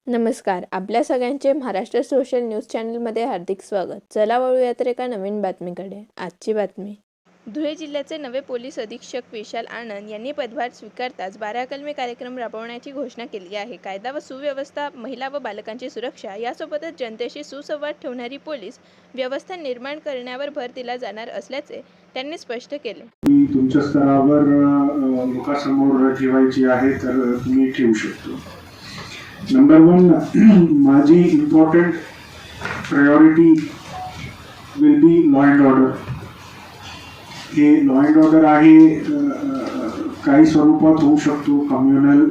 नमस्कार. आपल्या सगळ्यांचे महाराष्ट्र सोशल न्यूज चॅनलमध्ये हार्दिक स्वागत. चला वळूया तर एका नवीन बातमीकडे. आजची बातमी. धुळे जिल्ह्याचे नवे पोलीस अधीक्षक विशाल आनंद यांनी पदभार स्वीकारताच 12 कलमी कार्यक्रम राबवण्याची घोषणा केली आहे. कायदा व सुव्यवस्था, महिला व बालकांची सुरक्षा यासोबतच जनतेशी सुसंवाद ठेवणारी पोलीस व्यवस्था निर्माण करण्यावर भर दिला जाणार असल्याचे त्यांनी स्पष्ट केले. तुमच्या स्तरावर लोकांसमोर ठेवायची आहे तर तुम्ही ठेवू शकतो. नंबर 1, माझी important priority will be law and order. हे लॉ अँड ऑर्डर आहे काही स्वरूपात होऊ शकतो, कम्युनल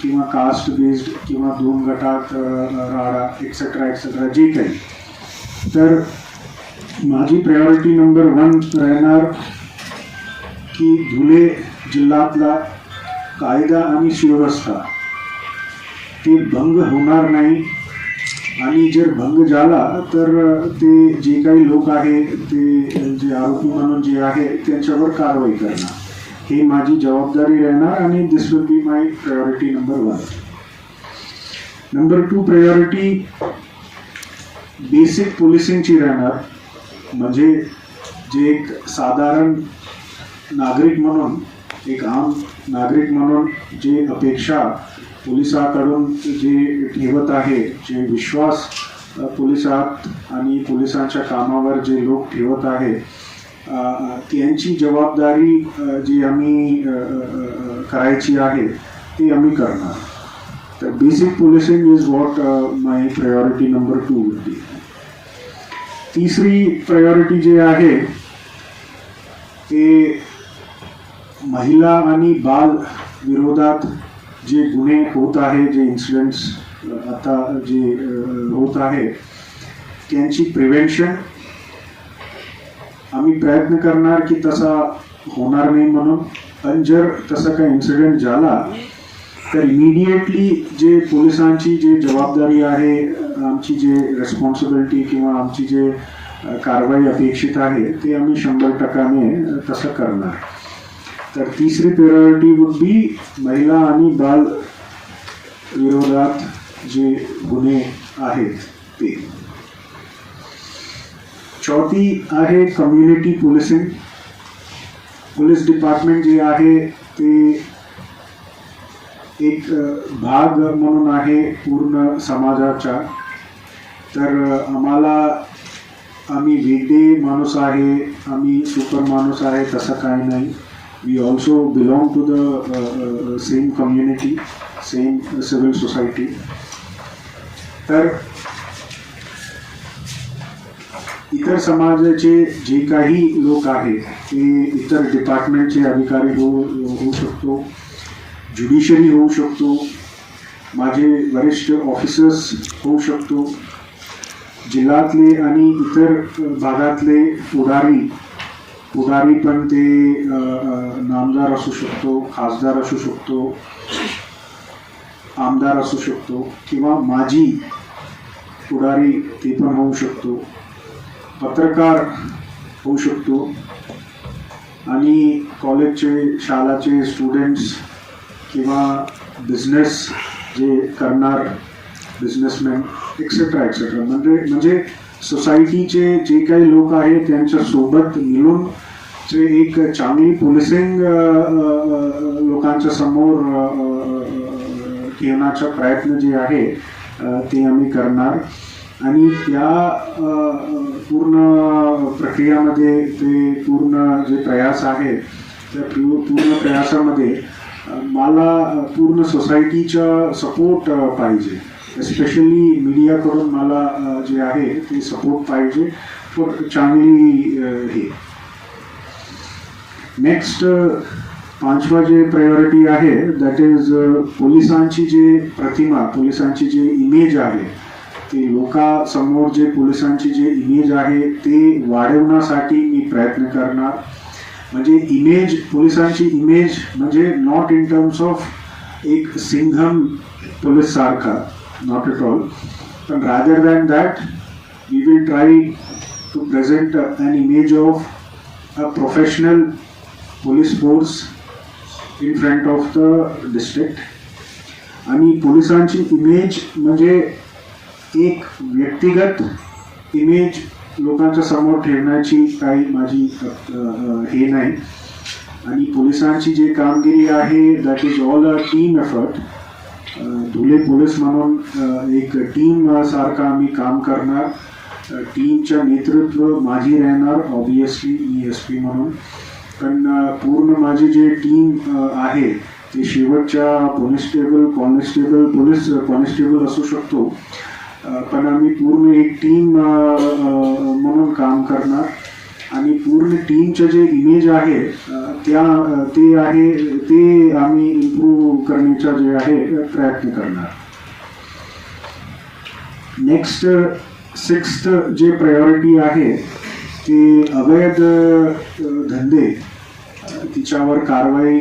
किंवा कास्ट बेस्ड किंवा 2 गटात राडा एक्सेट्रा एक्सेट्रा जे काही. तर माझी प्रायोरिटी नंबर 1 राहणार की धुळे जिल्ह्यातला कायदा आणि सुव्यवस्था ते भंग होणार नाही, आणि जर भंग झाला तर ते जे काही लोक आहे ते जे आरोपी म्हणून जे आहे त्यांच्यावर कारवाई करणार. हे माझी जबाबदारी राहणार आणि this will be my priority number 1. Number 2 priority basic पोलिसिंगची राहणार. म्हणजे जे एक साधारण नागरिक म्हणून, एक आम नागरिक म्हणून जे अपेक्षा पोलिसांकडून जे ठेवत आहे, जे विश्वास पोलिसात आणि पोलिसांच्या कामावर जे लोक ठेवत आहे, त्यांची जबाबदारी जी आम्ही करायची आहे ती आम्ही करणार. तर basic policing is what my priority number 2 will be. तिसरी प्रायोरिटी जे आहे ते महिला आणि बाल विरोधात जे गुन्हे होत आहे, जे इन्सिडेंट्स आता जे होत आहे त्यांची प्रिव्हेन्शन आम्ही प्रयत्न करणार की तसा होणार नाही म्हणून. पण जर तसा काही इन्सिडेंट झाला तर इमिडिएटली जे पोलिसांची जे जबाबदारी आहे, आमची जे रेस्पॉन्सिबिलिटी किंवा आमची जे कारवाई अपेक्षित आहे ते आम्ही 100% तसं करणार. तर तिसरी प्रायोरिटी वुड बी महिला आणि बाल विरोधात जे गुन्हे आहेत ते. चौथी आहे कम्युनिटी पोलिसिंग. पोलीस डिपार्टमेंट जे आहे ते एक भाग म्हणून आहे पूर्ण समाजाचा. तर आम्ही वेगळे माणूस आहे, आम्ही सुपर माणूस आहे तसं काही नाही. We also belong to the same community, same civil society. तर इतर समाजाचे जे काही लोक आहेत ते इतर डिपार्टमेंटचे अधिकारी होऊ शकतो, ज्युडिशरी होऊ शकतो, माझे वरिष्ठ ऑफिसर्स होऊ शकतो, जिल्ह्यातले आणि इतर भागातले पुढारी पण ते नामदार असू शकतो, खासदार असू शकतो, आमदार असू शकतो, किंवा माजी पुढारी ते पण होऊ शकतो, पत्रकार होऊ शकतो, आणि कॉलेजचे शाळाचे स्टुडंट्स किंवा बिझनेस जे करणार बिझनेसमॅन एक्सेट्रा एक्सेट्रा. म्हणजे सोसायटीचे जे काही लोक आहेत त्यांच्या सोबत मिळून जे एक चांगली पोलिसिंग लोकांच्या समोर ठेवण्याचा प्रयत्न जे आहे ते आम्ही करणार. आणि त्या पूर्ण प्रक्रियामध्ये ते पूर्ण जे प्रयास आहे त्या पूर्ण प्रयासामध्ये मला पूर्ण सोसायटीचा सपोर्ट पाहिजे. स्पेशली मीडियाकडून मला जे आहे ते सपोर्ट पाहिजे फॉर चांगली हे. नेक्स्ट 5वा जे प्रायोरिटी आहे दॅट इज पोलिसांची जे प्रतिमा, पोलिसांची जे इमेज आहे ते लोकांसमोर जे पोलिसांची जे इमेज आहे ते वाढवण्यासाठी मी प्रयत्न करणार. म्हणजे इमेज, पोलिसांची इमेज म्हणजे नॉट इन टर्म्स ऑफ एक सिंघम पोलीस सारखा, not at all, but rather than that we will try to present an image of a professional police force in front of the district. आणि पोलिसांची image म्हणजे एक व्यक्तिगत image लोकांच्या समोर ठेवण्याची काही माझी हे नाही. आणि पोलिसांची जे कामगिरी आहे that is all a team effort. Dhule police म्हणून एक टीम सारखं आम्ही काम करणार. टीमचं नेतृत्व माझी राहणार ऑब्विसली मी SP म्हणून. पण पूर्ण माझी जे टीम आहे ते शेवटच्या पोलीस कॉन्स्टेबल असू शकतो, पण आम्ही पूर्ण एक टीम म्हणून काम करणार. आणि पूर्ण टीमचं जे इमेज आहे ते आम्ही इम्प्रूव्ह करण्याचा जे आहे प्रयत्न करणार. नेक्स्ट 6th जे प्रायोरिटी आहे ते अवैध धंदे तिच्यावर कारवाई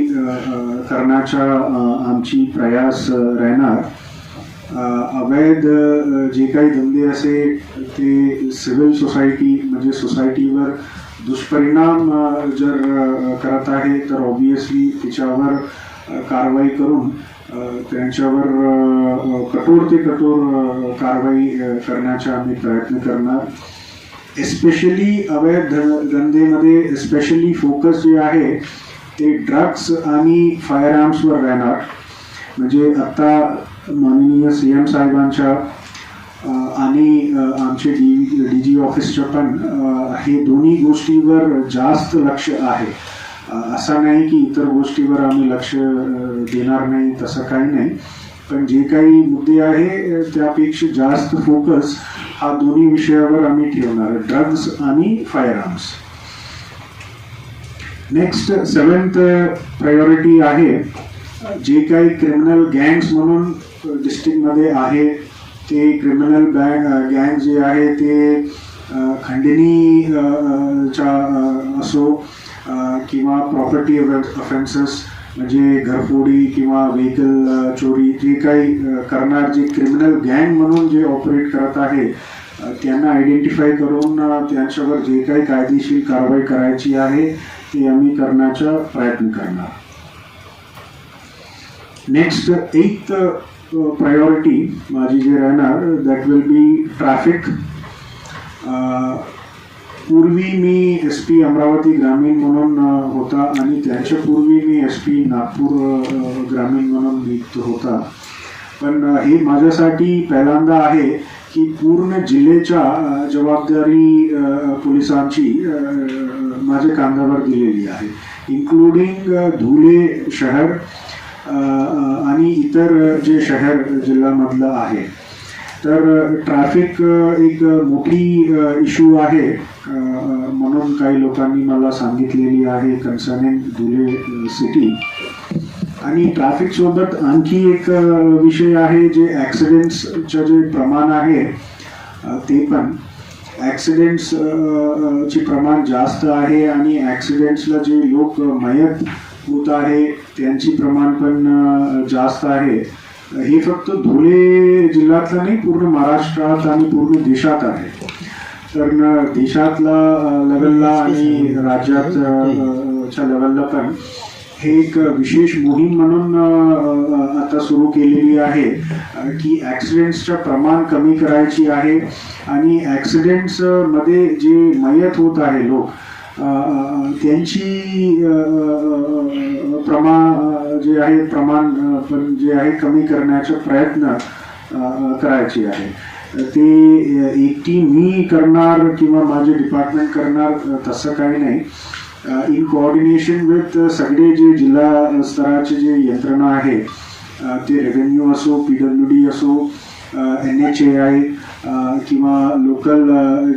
करण्याचा आमची प्रयास राहणार. अवैध जे काही धंदे असे ते सिव्हिल सोसायटी म्हणजे सोसायटीवर दुष्परिणाम जर करत आहे तर ऑब्वियसली तिच्यावर कारवाई करून त्यांच्यावर कठोर ते कठोर कारवाई करण्याचा आम्ही प्रयत्न करणार. एस्पेशली अवैध धंदेमध्ये एस्पेशली फोकस जे आहे ते ड्रग्स आणि फायर आर्म्सवर राहणार. म्हणजे आता माननीय CM साहेबांच्या आणि आमचे DG ऑफिसच्या पण हे दोन्ही गोष्टीवर जास्त लक्ष आहे. असं नाही की इतर गोष्टीवर आम्ही लक्ष देणार नाही, तसं काही नाही. पण जे काही मुद्दे आहे त्यापेक्षा जास्त फोकस हा दोन्ही विषयावर आम्ही ठेवणार, ड्रग्स आणि fire arms. Next 7th priority आहे जे काही क्रिमिनल गँग्स म्हणून डिस्ट्रिक्टमध्ये आहे ते क्रिमिनल गँग जे आहे ते खंडणीचा असो किंवा प्रॉपर्टी ऑफेन्सेस म्हणजे घरफोडी किंवा व्हेकल चोरी जे काही करणार जे क्रिमिनल गँग म्हणून जे ऑपरेट करत आहे त्यांना आयडेंटिफाय करून त्यांच्यावर जे काही कायदेशीर कारवाई करायची आहे ते आम्ही करण्याचा प्रयत्न करणार. नेक्स्ट 8th प्रायोरिटी माझी जे राहणार दॅट विल बी ट्रॅफिक. पूर्वी मी SP अमरावती ग्रामीण म्हणून होता आणि त्याच्या पूर्वी मी SP नागपूर ग्रामीण म्हणून नियुक्त होता. पण हे माझ्यासाठी पहिल्यांदा आहे की पूर्ण जिल्ह्याच्या जबाबदारी पोलिसांची माझ्या कांद्यावर दिलेली आहे, इन्क्लुडिंग धुळे शहर आणि इतर जे शहर जिल्ह्यामधलं आहे. तर ट्रॅफिक एक मोठी इश्यू आहे म्हणून काही लोकांनी मला सांगितलेली आहे कन्सर्निंग धुळे सिटी. आणि ट्रॅफिक सोबत आणखी एक विषय आहे जे ॲक्सिडेंट्सचं जे प्रमाण आहे ते पण ॲक्सिडेंट्स चे प्रमाण जास्त आहे आणि ॲक्सिडेंट्सला जे लोक मयत होत आहे त्यांची प्रमाण पण जास्त आहे. हे फक्त धुळे जिल्ह्यातलं नाही, पूर्ण महाराष्ट्रात आणि पूर्ण देशात आहे. तर देशातला लेवलला आणि राज्याच्या लेवलला पण हे एक विशेष मोहीम म्हणून आता सुरू केलेली आहे की ॲक्सिडेंट्सचं प्रमाण कमी करायची आहे. आणि ॲक्सिडेंट्समध्ये जे मयत होत आहे लोक त्यांची प्रमाण पण जे आहे कमी करण्याचा प्रयत्न करायचे आहे. ते एकटी मी करणार किंवा माझे डिपार्टमेंट करणार तसं काही नाही. इन कोऑर्डिनेशन विथ सगळे जे जिल्हा स्तराचे जे यंत्रणा आहे ते रेव्हेन्यू असो, PWD असो, NHAI किंवा लोकल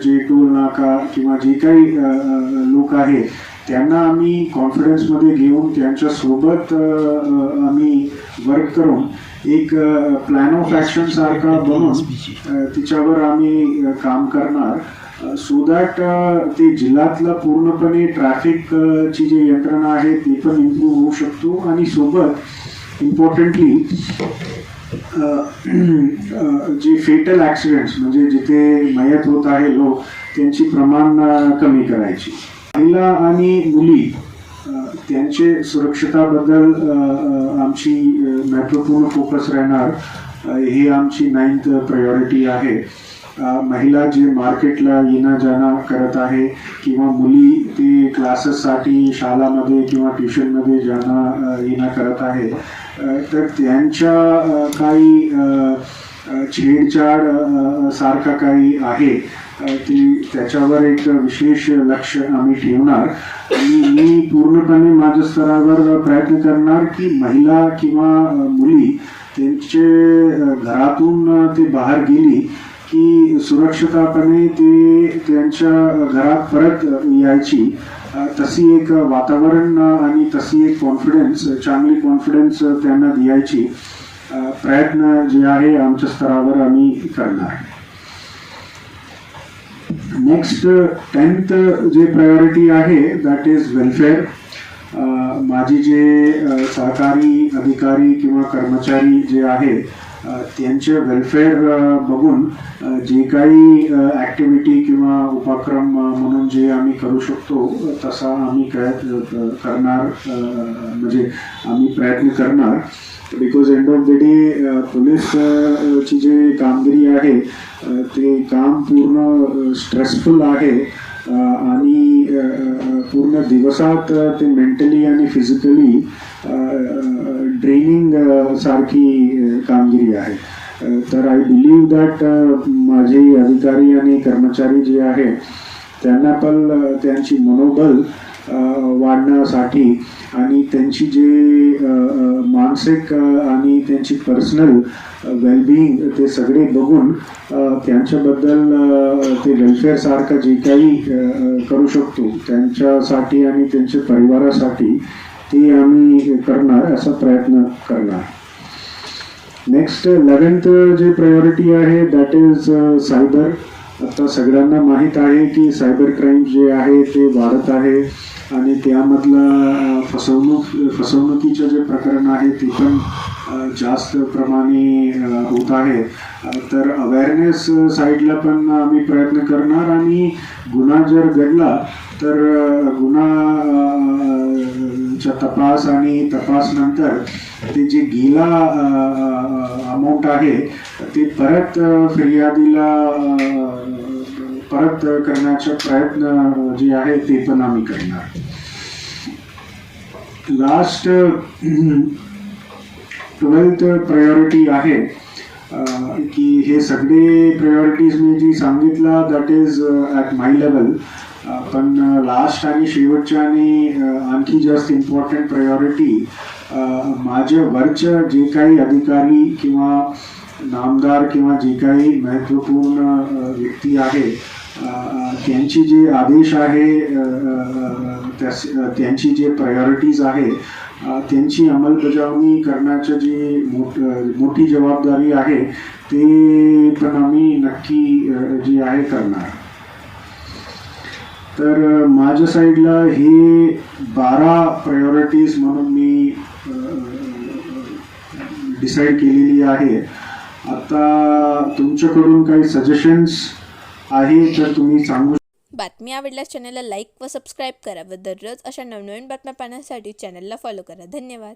जे टोल नाका किंवा जे काही लोक आहे त्यांना आम्ही कॉन्फिडन्समध्ये घेऊन त्यांच्यासोबत आम्ही वर्क करून एक प्लॅन ऑफ ॲक्शन सारखा बनवून तिच्यावर आम्ही काम करणार. सो दॅट ते जिल्ह्यातला पूर्णपणे ट्रॅफिकची जी यंत्रणा आहे ती पण इम्प्रूव्ह होऊ शकतो आणि सोबत इम्पॉर्टंटली जे फेटल ॲक्सिडेंट्स म्हणजे जिथे मयत होत आहे लोक त्यांची प्रमाण कमी करायची. महिला आणि मुली त्यांचे सुरक्षिताबद्दल आमची महत्त्वपूर्ण फोकस राहणार. ही आमची 9th प्रायोरिटी आहे. महिला जे मार्केटला येणं जाणं करत आहे किंवा मुली ते क्लासेससाठी शाळामध्ये किंवा ट्युशनमध्ये जाणं येणं करत आहे, तर त्यांच्या काही छेडछाड सारखं काही आहे की त्याच्यावर एक विशेष लक्ष आम्ही ठेवणार. आणि मी पूर्णपणे माझ्या स्तरावर प्रयत्न करणार की महिला किंवा मुली त्यांचे घरातून ते बाहेर गेली की सुरक्षितपणे ते त्यांच्या घरात परत यायची. तशी एक वातावरण आणि तशी एक चांगली कॉन्फिडन्स त्यांना द्यायची प्रयत्न जे आहे आमच्या स्तरावर आम्ही करणार. नेक्स्ट 10th जे प्रायोरिटी आहे दॅट इज वेलफेअर. माझे जे सहकारी अधिकारी किंवा कर्मचारी जे आहे त्यांचे वेलफेअर बघून जे काही ॲक्टिव्हिटी किंवा उपक्रम म्हणून जे आम्ही करू शकतो तसा आम्ही करणार, म्हणजे आम्ही प्रयत्न करणार. Because end of the day पोलीसची जे कामगिरी आहे ते काम पूर्ण स्ट्रेसफुल आहे आणि पूर्ण दिवसात ते मेंटली आणि फिजिकली ड्रेनिंग सारखी कामगिरी आहे. तर आय बिलीव्ह दॅट माझे अधिकारी आणि कर्मचारी जे आहे त्यांना पण त्यांची मनोबल वाढण्यासाठी आणि त्यांची जे मानसिक आणि त्यांची पर्सनल वेलबिईंग ते सगळे बघून त्यांच्याबद्दल ते वेलफेअर सारखं जे काही करू शकतो त्यांच्यासाठी आणि त्यांच्या परिवारासाठी ते आम्ही करणार, असा प्रयत्न करणार. नेक्स्ट 11th जे प्रायोरिटी आहे दॅट इज सायबर. आता सगळ्यांना माहीत आहे की सायबर क्राईम जे आहे ते वाढत आहे आणि त्यामधलं फसवणुकीचं जे प्रकरण आहे ते पण जास्त प्रमाणे होत आहे. तर अवेअरनेस साईडला पण आम्ही प्रयत्न करणार आणि गुन्हा जर घडला तर गुन्हाच्या तपास आणि तपासनंतर ते जे गेला अमाऊंट आहे ते परत फिर्यादीला परत करण्याचा प्रयत्न जे आहे ते पण आम्ही करणार. लास्ट 12th प्रायोरिटी आहे की हे सगळे प्रायोरिटीज मी जी सांगितलं that is at my level. पण लास्ट आणि शेवटच्या आणि आणखी जास्त इम्पॉर्टंट प्रायोरिटी माझ्या वरच्या जे काही अधिकारी किंवा नामदार किंवा जे काही महत्त्वपूर्ण व्यक्ती आहे त्यांची जे आदेश आहे त्यांची जे प्रायोरिटीज आहे त्यांची अंमलबजावणी करण्याची जी मोठी जबाबदारी आहे ते पण आम्ही नक्की जी आहे करणार. तर माझ्या साईडला हे 12 प्रायोरिटीज म्हणून मी डिसाईड केलेली आहे. आता तुमच्याकडून काही सजेशन्स आहे तर तुम्ही सांगू. बातमी आवडल्यास चॅनलला लाईक व सबस्क्राईब करा व दररोज अशा नवनवीन बातम्या पाहण्यासाठी चॅनलला फॉलो करा. धन्यवाद.